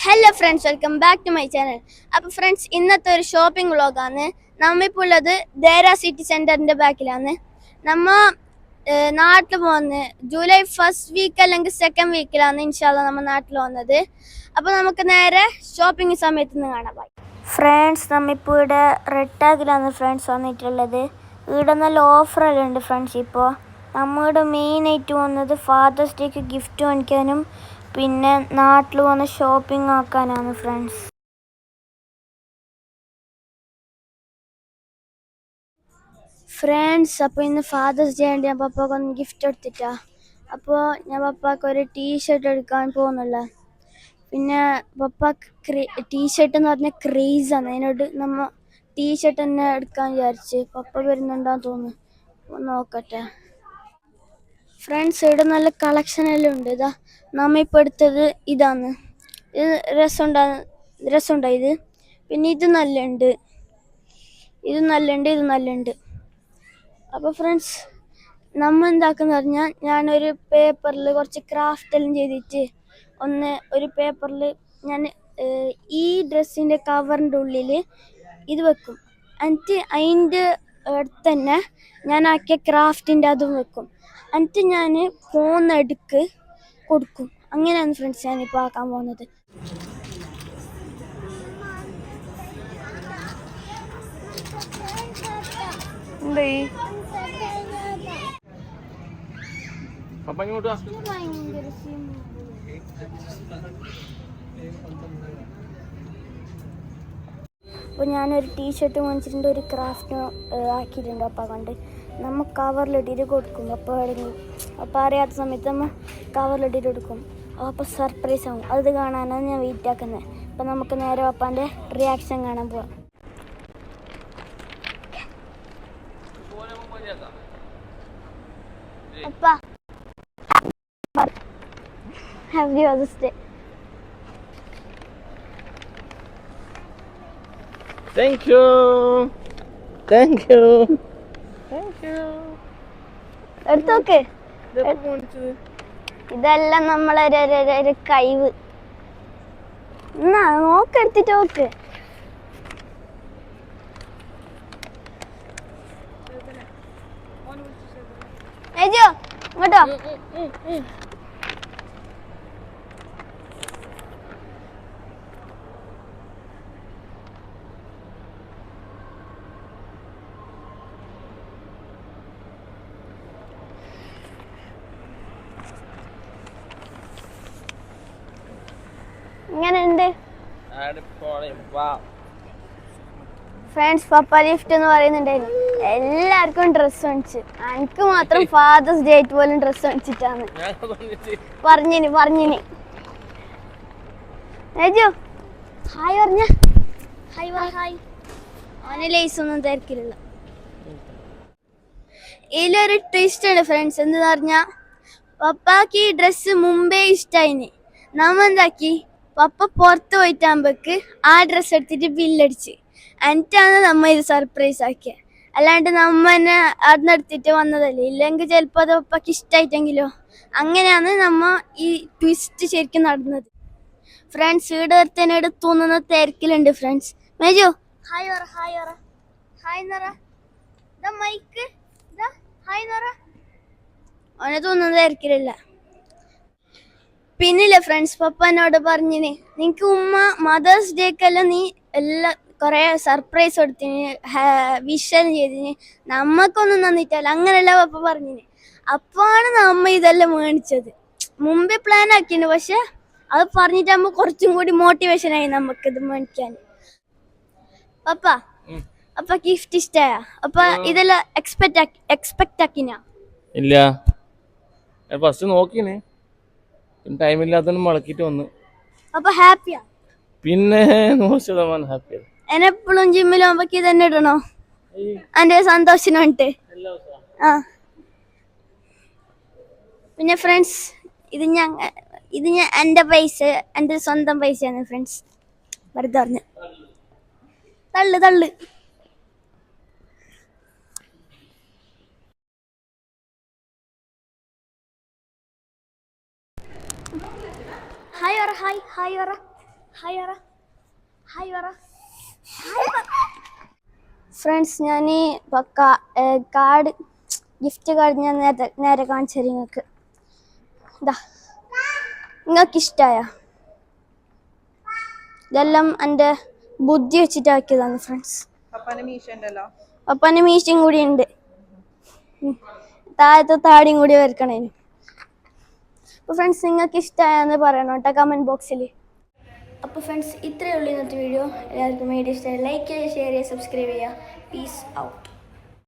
Hello friends, welcome back to my channel. അപ്പോൾ friends, ഇന്നത്തെ ഒരു ഷോപ്പിംഗ് വ്ളോഗാണ്. നമ്മളിപ്പോൾ ഉള്ളത് ദേര സിറ്റി സെൻറ്ററിൻ്റെ ബാക്കിലാണ്. നമ്മ നാട്ടിൽ പോകുന്നത് ജൂലൈ ഫസ്റ്റ് വീക്ക് അല്ലെങ്കിൽ സെക്കൻഡ് വീക്കിലാണ് ഇൻഷാല്ല നമ്മൾ നാട്ടിൽ വന്നത്. അപ്പോൾ നമുക്ക് നേരെ ഷോപ്പിംഗ് സമയത്ത് നിന്ന് കാണാം. ഫ്രണ്ട്സ്, നമ്മളിപ്പോൾ ഇവിടെ റെഡ് ടാഗിലാണ് ഫ്രണ്ട്സ് വന്നിട്ടുള്ളത്. ഇവിടെ നല്ല ഓഫറെല്ലാം ഉണ്ട് ഫ്രണ്ട്സ്. ഇപ്പോൾ നമ്മളുടെ മെയിനായിട്ട് വന്നത് ഫാദേഴ്സ് ഡേക്ക് ഗിഫ്റ്റ് വാങ്ങിക്കാനും പിന്നെ നാട്ടിൽ വന്ന് ഷോപ്പിംഗ് ആക്കാനാണ് ഫ്രണ്ട്സ്. അപ്പോൾ ഇന്ന് ഫാദേഴ്സ് ഡേ ഉണ്ട്. ഞാൻ പപ്പാക്ക് ഒന്ന് ഗിഫ്റ്റ് എടുത്തിട്ടാ. അപ്പോൾ ഞാൻ പപ്പാക്ക് ഒരു ടീഷർട്ട് എടുക്കാൻ പോകുന്നില്ല. പിന്നെ പപ്പാക്ക് ടീഷർട്ട് എന്ന് പറഞ്ഞാൽ ക്രേസാണ്. അതിനോട് നമ്മൾ ടീഷർട്ട് തന്നെ എടുക്കാൻ വിചാരിച്ച്. പപ്പ വരുന്നുണ്ടാന്ന് തോന്നുന്നു, നോക്കട്ടെ. ഫ്രണ്ട്സ്, ഇവിടെ നല്ല കളക്ഷൻ എല്ലാം ഉണ്ട്. ഇതാ നമ്മ ഇപ്പോൾ എടുത്തത് ഇതാണ്. ഇത് രസമുണ്ടോ ഇത്? പിന്നെ ഇത് നല്ലുണ്ട്. അപ്പോൾ ഫ്രണ്ട്സ്, നമ്മൾ എന്താക്കുന്ന പറഞ്ഞാൽ ഞാനൊരു പേപ്പറിൽ കുറച്ച് ക്രാഫ്റ്റ് എല്ലാം ചെയ്തിട്ട് ഒരു പേപ്പറിൽ ഞാൻ ഈ ഡ്രസ്സിൻ്റെ കവറിൻ്റെ ഉള്ളിൽ ഇത് വെക്കും. എന്നിട്ട് അതിൻ്റെ അടുത്ത് തന്നെ ഞാൻ ആക്കിയ ക്രാഫ്റ്റിൻ്റെ അതും വെക്കും. എന്നിട്ട് ഞാൻ പോകുന്നിടക്ക് കൊടുക്കും. അങ്ങനെയാണ് ഫ്രണ്ട്സ് ഞാനിപ്പോൾ ആക്കാൻ പോകുന്നത്. അപ്പോൾ ഞാനൊരു ടീഷർട്ട് വാങ്ങിച്ചിട്ടുണ്ട്, ഒരു ക്രാഫ്റ്റ് ആക്കിയിട്ടുണ്ട്. അപ്പം കൊണ്ട് നമ്മൾ കവറിലിട്ടിട്ട് കൊടുക്കും. അപ്പോൾ അറിയാത്ത സമയത്ത് നമ്മൾ കവറിലിട്ടിട്ട് കൊടുക്കും. അപ്പോൾ സർപ്രൈസ് ആവും. അത് കാണാനാണ് ഞാൻ വെയിറ്റ് ആക്കുന്നത്. അപ്പം നമുക്ക് നേരെ പപ്പാൻ്റെ റിയാക്ഷൻ കാണാൻ പോവാം. അപ്പാ, happy father's day. Thank you. എടുത്തോക്ക്. ഇതെല്ലാം നമ്മളൊരു കഴിവ്. എന്നാ നോക്കെടുത്തിട്ട് നോക്ക്. ഏജോ ഇങ്ങോട്ടോ. ഇങ്ങനെയുണ്ട് ഫ്രണ്ട്സ്. പപ്പ ഗിഫ്റ്റ് എന്ന് പറയുന്നുണ്ടായിരുന്നു. എല്ലാവർക്കും ഡ്രസ്സ് വാങ്ങിച്ച്, എനിക്ക് മാത്രം ഫാദേഴ്സ് ഡേ പോലും ഡ്രസ്സ് വാങ്ങിച്ചിട്ടാണ് പറഞ്ഞിനി. ഏജു ഹായ് പറഞ്ഞ. ഹായ്. അവന് ലേസ് ഒന്നും തിരക്കില്ല. ഇതിലൊരു ട്വിസ്റ്റ് ഉണ്ട് ഫ്രണ്ട്സ്. എന്താ പറഞ്ഞാൽ പപ്പാക്ക് ഈ ഡ്രസ്സ് മുമ്പേ ഇഷ്ടമായിന്. നമ്മ എന്താക്കി, പപ്പ പുറത്ത് പോയിട്ടാകുമ്പോക്ക് ആ ഡ്രസ്സ് എടുത്തിട്ട് ബില്ലടിച്ച് എന്നിട്ടാണ് നമ്മ ഇത് സർപ്രൈസ് ആക്കിയത്. അല്ലാണ്ട് നമ്മ തന്നെ അതിനെടുത്തിട്ട് വന്നതല്ലേ. ഇല്ലെങ്കിൽ ചിലപ്പോൾ അത് പപ്പക്ക് ഇഷ്ടമായിട്ടെങ്കിലോ. അങ്ങനെയാണ് നമ്മ ഈ ട്വിസ്റ്റ് ശരിക്കും നടന്നത്. ഫ്രണ്ട്സ്, ഇവിടെ ഒരുത്തനോട് തോന്നുന്ന തിരക്കിലുണ്ട് ഫ്രണ്ട്സ്. മേജു ഹായ് പറ. മൈക്ക് ഹായ് പറ. അവനെ തോന്നുന്നത് തിരക്കിലില്ല. പിന്നില്ലേ ഫ്രണ്ട്സ്, പപ്പ എന്നോട് പറഞ്ഞിന് നിനക്ക് ഉമ്മ മദേഴ്സ് ഡേക്കെല്ലാം നീ എല്ലാം കുറേ സർപ്രൈസ് കൊടുത്തിന്, വിഷ് ചെയ്തിന്, നമ്മക്കൊന്നും തന്നിട്ടല്ല. അങ്ങനെയല്ല പപ്പ പറഞ്ഞിന്. അപ്പാണ് നമ്മ ഇതെല്ലാം മേടിച്ചത്. മുമ്പേ പ്ലാൻ ആക്കിന്, പക്ഷെ അത് പറഞ്ഞിട്ടാകുമ്പോൾ കുറച്ചും കൂടി മോട്ടിവേഷനായി നമുക്കിത് മേടിക്കാൻ. അപ്പ ഗിഫ്റ്റ് ഇഷ്ടായ? അപ്പൊ ഇതെല്ലാം എക്സ്പെക്ട് ആക്കിന? ഇല്ല, ഫസ്റ്റ് നോക്കിനെ, ടൈമില്ലാത്ത മുളക്കിട്ട് വന്നു. അപ്പൊ ഹാപ്പിയാ? പിന്നെ 100% ഹാപ്പിയാ. എന്നെപ്പോഴും ജിമ്മിലാകുമ്പോ ഇതന്നെ ഇടണോ? എന്റെ സന്തോഷത്തിന് വേണ്ടിട്ട്. ആ പിന്നെ ഫ്രണ്ട്സ്, ഇത് ഞാൻ എൻ്റെ പൈസ, എൻ്റെ സ്വന്തം പൈസയാണ് ഫ്രണ്ട്സ്. വെറുതെ പറഞ്ഞു. തള്ളു. ഹായ് പറ. ഹായ് പറ. ഹായ് പറ. ഫ്രണ്ട്സ് ഞാൻ കാർഡ് ഗിഫ്റ്റ് കാർഡ് ഞാൻ നേരെ കാണിച്ചു തരും നിങ്ങൾക്ക്. ഇതാ നിങ്ങൾക്ക് ഇഷ്ടമായ ഇതെല്ലാം എൻ്റെ ബുദ്ധി വെച്ചിട്ടാക്കിയതാണ് ഫ്രണ്ട്സ്. പപ്പാൻ്റെ മീശയും കൂടി ഉണ്ട്. താഴത്തെ താടിയും കൂടി വരക്കണേന്. അപ്പോൾ ഫ്രണ്ട്സ് നിങ്ങൾക്ക് ഇഷ്ടമായെന്ന് പറയണം കേട്ടോ കമൻറ്റ് ബോക്സിൽ. അപ്പോൾ ഫ്രണ്ട്സ് ഇത്രയേ ഉള്ളൂ ഇന്നത്തെ വീഡിയോ. എല്ലാവർക്കും വീഡിയോ ഇഷ്ടമായി ലൈക്ക് ചെയ്യുക, ഷെയർ ചെയ്യുക, സബ്സ്ക്രൈബ് ചെയ്യുക. Peace out.